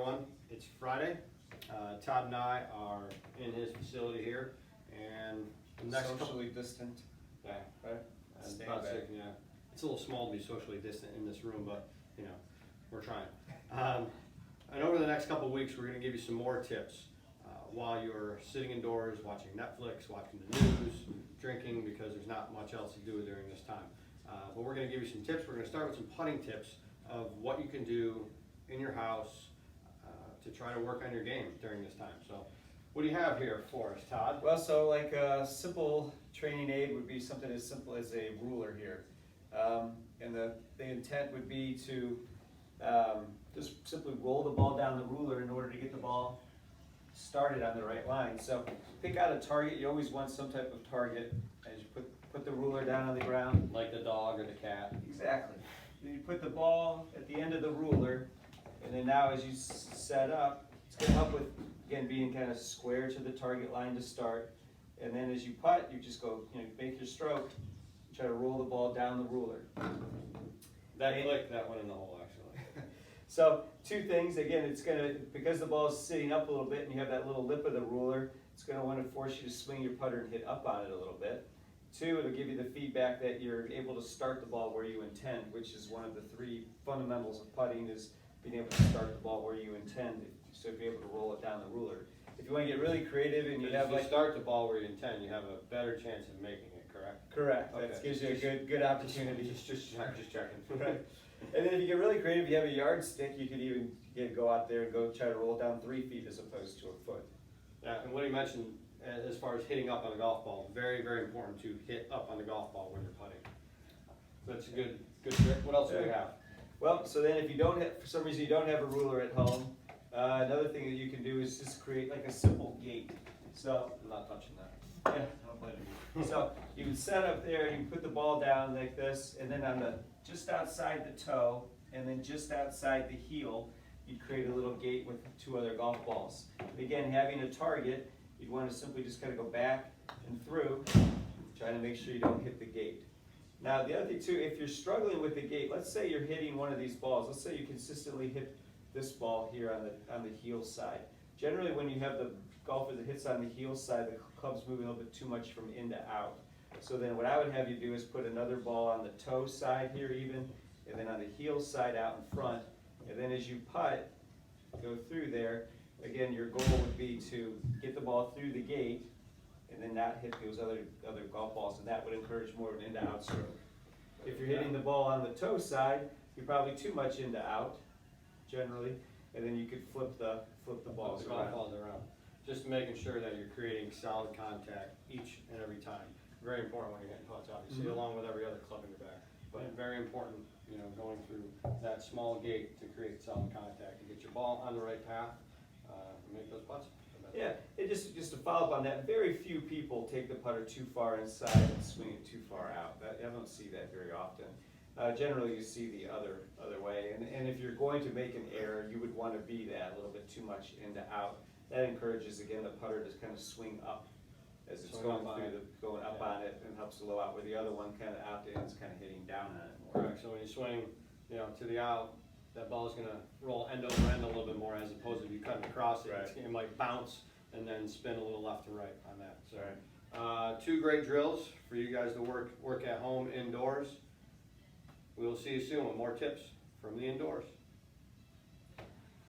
Everyone, it's Friday. Todd and I are in his facility here, and the next Socially distant, yeah, right? and Stay about back. six, yeah, it's a little small to be socially distant in this room, but you know, we're trying. And over the next couple of weeks, we're going to give you some more tips while you're sitting indoors, watching Netflix, watching the news, drinking, because there's not much else to do during this time. But we're going to give you some tips. We're going to start with some putting tips of what you can do in your house to try to work on your game during this time. So what do you have here for us, Todd? Well, so like a simple training aid would be something as simple as a ruler here. And the intent would be to just simply roll the ball down the ruler in order to get the ball started on the right line. So pick out a target. You always want some type of target as you put the ruler down on the ground. Like the dog or the cat? Exactly. Then you put the ball at the end of the ruler, and then now as you set up, it's going to help with, again, being kind of square to the target line to start. And then as you putt, you just go, make your stroke, try to roll the ball down the ruler. That click, that went in the hole actually. So two things, again, it's going to, because the ball is sitting up a little bit and you have that little lip of the ruler, it's going to want to force you to swing your putter and hit up on it a little bit. Two, it'll give you the feedback that you're able to start the ball where you intend, which is one of the three fundamentals of putting, is being able to start the ball where you intend, so if you're able to roll it down the ruler. If you want to get really creative and you If have you like... start the ball where you intend, you have a better chance of making it, correct? Correct, Okay. that gives you a good opportunity. Just checking. Right. And then if you get really creative, you have a yardstick, you could even go out there and go try to roll it down 3 feet as opposed to a foot. Yeah, and what he mentioned as far as hitting up on a golf ball, very, very important to hit up on the golf ball when you're putting. So that's a good trick. What else do we have? Well, so then if you don't have, for some reason you don't have a ruler at home, another thing that you can do is just create like a simple gate. So, I'm not touching that. yeah, I don't blame you. So you can set up there, you can put the ball down like this, and then on the, just outside the toe, and then just outside the heel, you'd create a little gate with 2 other golf balls. Again, having a target, you'd want to simply just kind of go back and through, trying to make sure you don't hit the gate. Now the other thing too, if you're struggling with the gate, let's say you're hitting one of these balls, let's say you consistently hit this ball here on the heel side. Generally when you have the golfer that hits on the heel side, the club's moving a little bit too much from in to out. So then what I would have you do is put another ball on the toe side here even, and then on the heel side out in front, and then as you putt, go through there, again your goal would be to get the ball through the gate and then not hit those other golf balls, and that would encourage more of an in-to-out stroke. If you're hitting the ball on the toe side, you're probably too much into out, generally, and then you could flip the balls around. Just making sure that you're creating solid contact each and every time. Very important when you're hitting putts, obviously, along with every other club in your bag. But very important, going through that small gate to create solid contact and get your ball on the right path and make those putts. Yeah, it just to follow up on that, very few people take the putter too far inside and swing it too far out. I don't see that very often. Generally, you see the other way, and if you're going to make an error, you would want to be that a little bit too much into out. That encourages again the putter to kind of swing up as it's going up on it, and helps to low out. Where the other one kind of out to ends, kind of hitting down on it more. Correct. So when you swing, to the out, that ball is going to roll end over end a little bit more, as opposed to if you cut across it, Right. It might bounce and then spin a little left to right on that. So, Right. 2 great drills for you guys to work at home indoors. We will see you soon with more tips from the indoors.